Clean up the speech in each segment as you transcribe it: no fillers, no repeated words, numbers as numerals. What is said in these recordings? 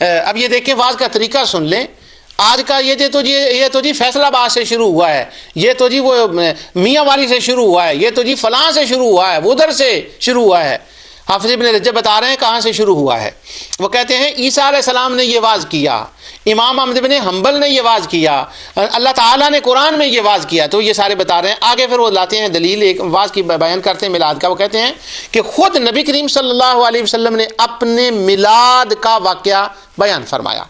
اب یہ دیکھیں واز کا طریقہ سن لیں. آج کا یہ تو جی فیصلہ آباد سے شروع ہوا ہے, یہ تو جی وہ میاں والی سے شروع ہوا ہے, یہ تو جی فلاں سے شروع ہوا ہے, وہ ادھر سے شروع ہوا ہے. حافظ ابن رجب بتا رہے ہیں کہاں سے شروع ہوا ہے. وہ کہتے ہیں عیسیٰ علیہ السلام نے یہ واز کیا, امام احمد بن حنبل نے یہ واز کیا, اللہ تعالیٰ نے قرآن میں یہ واز کیا. تو یہ سارے بتا رہے ہیں. آگے پھر وہ لاتے ہیں دلیل, ایک واز کی بیان کرتے ہیں میلاد کا. وہ کہتے ہیں کہ خود نبی کریم صلی اللہ علیہ وسلم نے اپنے میلاد کا واقعہ بیان فرمایا.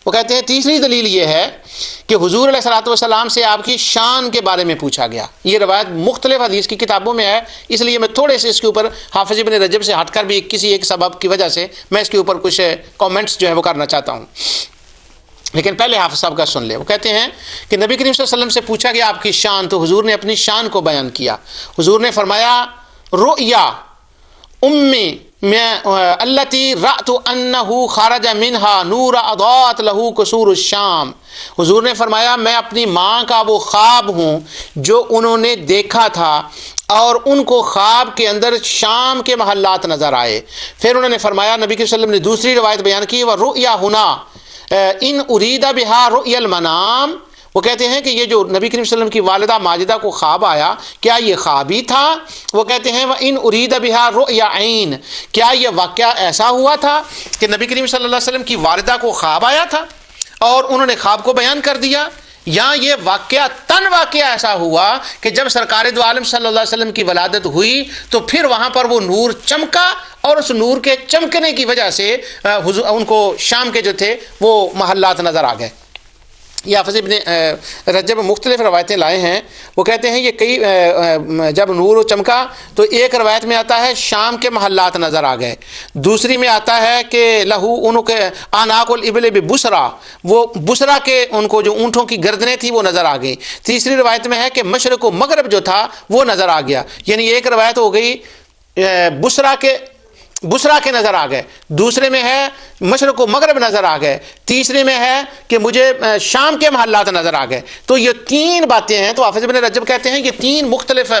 وہ کہتے ہیں تیسری دلیل یہ ہے کہ حضور علیہ الصلوۃ والسلام سے آپ کی شان کے بارے میں پوچھا گیا. یہ روایت مختلف حدیث کی کتابوں میں ہے, اس لیے میں تھوڑے سے اس کے اوپر حافظ ابن رجب سے ہٹ کر بھی کسی ایک سبب کی وجہ سے میں اس کے اوپر کچھ کامنٹس جو ہے وہ کرنا چاہتا ہوں. لیکن پہلے حافظ صاحب کا سن لے. وہ کہتے ہیں کہ نبی کریم صلی اللہ علیہ وسلم سے پوچھا گیا آپ کی شان, تو حضور نے اپنی شان کو بیان کیا. حضور نے فرمایا رؤیا امی التی رأت انہ خرج منہا نور اضاءت لہ قصور الشام. حضور نے فرمایا میں اپنی ماں کا وہ خواب ہوں جو انہوں نے دیکھا تھا اور ان کو خواب کے اندر شام کے محلات نظر آئے. پھر انہوں نے فرمایا, نبی صلی اللہ علیہ وسلم نے دوسری روایت بیان کی, وَالرُؤْيَا هُنَا ان ارید بہا رؤیا المنام. وہ کہتے ہیں کہ یہ جو نبی کریم صلی اللہ علیہ وسلم کی والدہ ماجدہ کو خواب آیا, کیا یہ خواب ہی تھا؟ وہ کہتے ہیں وَإِنْ أُرِيدَ بِهَا رُؤْيَا عَيْن, کیا یہ واقعہ ایسا ہوا تھا کہ نبی کریم صلی اللہ علیہ وسلم کی والدہ کو خواب آیا تھا اور انہوں نے خواب کو بیان کر دیا, یا یہ واقعہ ایسا ہوا کہ جب سرکار دو عالم صلی اللہ علیہ وسلم کی ولادت ہوئی تو پھر وہاں پر وہ نور چمکا اور اس نور کے چمکنے کی وجہ سے ان کو شام کے جو تھے وہ محلات نظر آ گئے. یہ حافظ ابن رجب مختلف روایتیں لائے ہیں. وہ کہتے ہیں یہ کئی جب نور چمکا تو ایک روایت میں آتا ہے شام کے محلات نظر آ گئے, دوسری میں آتا ہے کہ لہو ان کے آناق الابل ببصرہ, وہ بصرہ کے ان کو جو اونٹوں کی گردنیں تھی وہ نظر آ گئی. تیسری روایت میں ہے کہ مشرق و مغرب جو تھا وہ نظر آ گیا. یعنی ایک روایت ہو گئی بصرہ کے نظر آ گئے, دوسرے میں ہے مشرق و مغرب نظر آ گئے, تیسرے میں ہے کہ مجھے شام کے محلات نظر آ گئے. تو یہ تین باتیں ہیں. تو حافظ ابن رجب کہتے ہیں یہ تین مختلف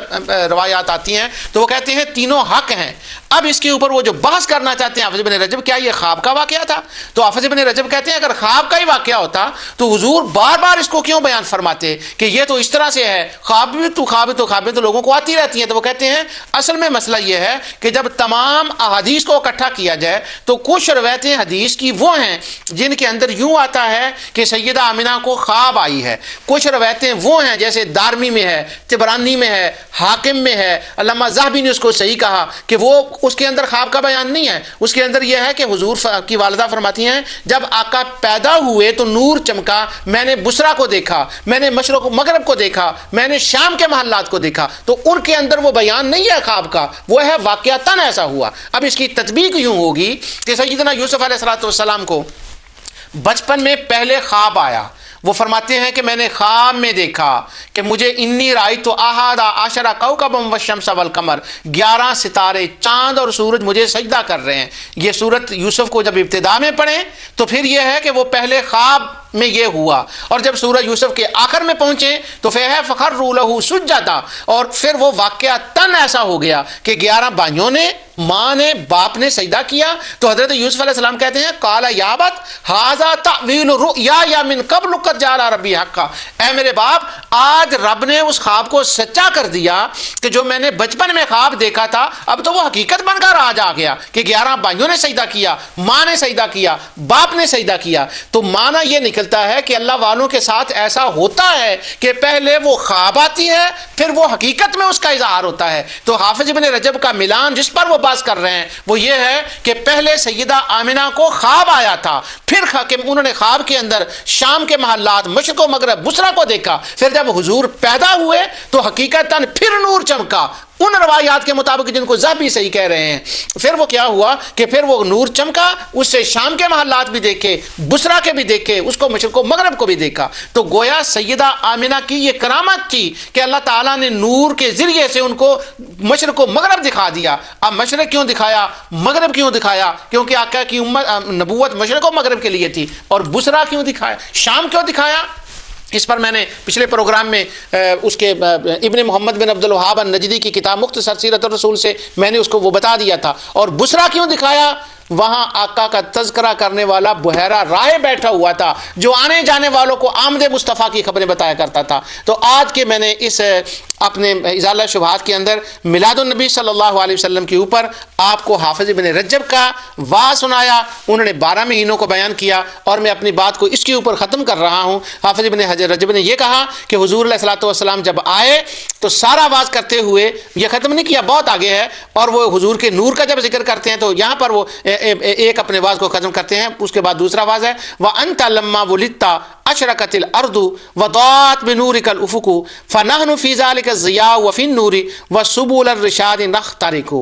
روایات آتی ہیں, تو وہ کہتے ہیں تینوں حق ہیں. اب اس کے اوپر وہ جو بحث کرنا چاہتے ہیں حافظ ابن رجب, کیا یہ خواب کا واقعہ تھا؟ تو حافظ ابن رجب کہتے ہیں اگر خواب کا ہی واقعہ ہوتا تو حضور بار بار اس کو کیوں بیان فرماتے کہ یہ تو اس طرح سے ہے, خوابیں تو لوگوں کو آتی رہتی ہیں. تو وہ کہتے ہیں اصل میں مسئلہ یہ ہے کہ جب تمام احادیث کو اکٹھا کیا جائے تو کچھ روایتیں حدیث کی وہ ہیں جن کے اندر یوں آتا ہے کہ سیدہ آمنہ کو خواب آئی ہے, کچھ روایتیں وہ ہیں جیسے دارمی میں ہے, طبرانی میں ہے, حاکم میں ہے, علامہ ذہبی نے اس کو صحیح کہا کہ وہ اس کے اندر خواب کا بیان نہیں ہے. اس کے اندر یہ ہے کہ حضور کی والدہ فرماتی ہیں جب آقا پیدا ہوئے تو نور چمکا, میں نے بصرہ کو دیکھا, میں نے مشرق و مغرب کو دیکھا, میں نے شام کے محلات کو دیکھا. تو ان کے اندر وہ بیان نہیں ہے خواب کا, وہ ہے واقعتاً ایسا ہوا. اب اس کی تطبیق یوں ہوگی کہ سیدنا یوسف علیہ السلام کو بچپن میں پہلے خواب آیا, وہ فرماتے ہیں کہ میں نے خواب میں دیکھا کہ مجھے انی رأیت احد عشر کوکبا والشمس والقمر, 11 ستارے چاند اور سورج مجھے سجدہ کر رہے ہیں. یہ سورت یوسف کو جب ابتدا میں پڑھیں تو پھر یہ ہے کہ وہ پہلے خواب میں یہ ہوا, اور جب سورہ یوسف کے آخر میں پہنچے تو فخروا لہ سجدا, اور پھر وہ واقعہ تن ایسا ہو گیا کہ 11 بھائیوں نے, ماں نے, باپ نے سجدہ کیا. تو حضرت یوسف علیہ السلام کہتے ہیں قال یا ابت ھذا تأویل رؤیا من قبل قد جعل ربی حقا, اے میرے باپ آج رب نے اس خواب کو سچا کر دیا کہ جو میں نے بچپن میں خواب دیکھا تھا اب تو وہ حقیقت بن کر آج آ گیا کہ 11 بھائیوں نے سجدہ کیا, ماں نے سجدہ کیا, باپ نے سجدہ کیا. تو معنی یہ نکلتا ہے کہ اللہ والوں کے ساتھ ایسا ہوتا ہے کہ پہلے وہ خواب آتی ہے پھر وہ حقیقت میں اس کا اظہار ہوتا ہے. تو حافظ ابن رجب کا ملان جس پر وہ بات کر رہے ہیں وہ یہ ہے کہ پہلے سیدہ آمنہ کو خواب آیا تھا, پھر انہوں نے خواب کے اندر شام کے محلات, مشرق و مغرب, بصرہ کو دیکھا, پھر جب حضور پیدا ہوئے تو حقیقتاً پھر نور چمکا ان روایات کے مطابق جن کو ذہبی صحیح کہہ رہے ہیں. پھر وہ کیا ہوا کہ پھر وہ نور چمکا, اس سے شام کے محلات بھی دیکھے, بصرہ کے بھی دیکھے, اس کو مشرق و مغرب کو بھی دیکھا. تو گویا سیدہ آمنہ کی یہ کرامت تھی کہ اللہ تعالیٰ نے نور کے ذریعے سے ان کو مشرق و مغرب دکھا دیا. اب مشرق کیوں دکھایا, مغرب کیوں دکھایا؟ کیونکہ آقا کی نبوت مشرق و مغرب کے لیے تھی. اور بصرہ کیوں دکھایا, شام کیوں دکھایا؟ اس پر میں نے پچھلے پروگرام میں اس کے ابن محمد بن عبد الوہاب النجدی کی کتاب مختصر سیرت الرسول سے میں نے اس کو وہ بتا دیا تھا. اور بصرہ کیوں دکھایا؟ وہاں آقا کا تذکرہ کرنے والا بحیرہ راہ بیٹھا ہوا تھا جو آنے جانے والوں کو آمد مصطفیٰ کی خبریں بتایا کرتا تھا۔ تو آج کے میں نے اس اپنے ازالہ شبہات کے اندر میلاد النبی صلی اللہ علیہ وسلم کے اوپر آپ کو حافظ ابن رجب کا واعظ سنایا۔ انہوں نے 12 مہینوں کو بیان کیا اور میں اپنی بات کو اس کے اوپر ختم کر رہا ہوں۔ حافظ ابن رجب نے یہ کہا کہ حضور علیہ الصلوۃ والسلام جب آئے تو سارا واعظ کرتے ہوئے یہ ختم نہیں کیا، بہت آگے ہے، اور وہ حضور کے نور کا جب ذکر کرتے ہیں تو یہاں پر وہ ایک اپنے واعظ کو ختم کرتے ہیں، اس کے بعد دوسرا واعظ ہے وَأَنْتَ لَمَّا وُلِدْتَ اشرقت الارض وضاءت بنورك الافق فنحن في ذلك الضياء وفي النور وسبل الرشاد نخترق۔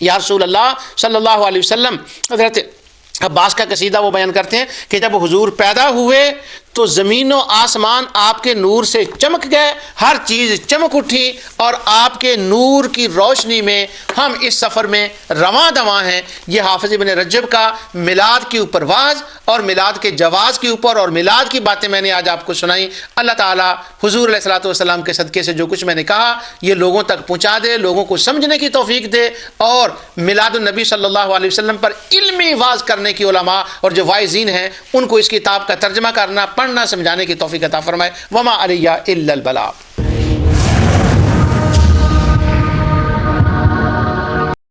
یا رسول اللہ صلی اللہ علیہ وسلم، حضرت عباس کا قصیدہ وہ بیان کرتے ہیں کہ جب حضور پیدا ہوئے تو زمین و آسمان آپ کے نور سے چمک گئے، ہر چیز چمک اٹھی، اور آپ کے نور کی روشنی میں ہم اس سفر میں رواں دواں ہیں۔ یہ حافظ ابن رجب کا میلاد کے اوپر واعظ اور میلاد کے جواز کے اوپر اور میلاد کی باتیں میں نے آج آپ کو سنائی۔ اللہ تعالیٰ حضور علیہ الصلوۃ والسلام کے صدقے سے جو کچھ میں نے کہا یہ لوگوں تک پہنچا دے، لوگوں کو سمجھنے کی توفیق دے، اور میلاد النبی صلی اللہ علیہ وسلم پر علمی واعظ کرنے کی علماء اور جو واعظین ہیں ان کو اس کتاب کا ترجمہ کرنا، پڑھنا، سمجھانے کی توفیق عطا فرمائے۔ وما علیہ الا البلاغ۔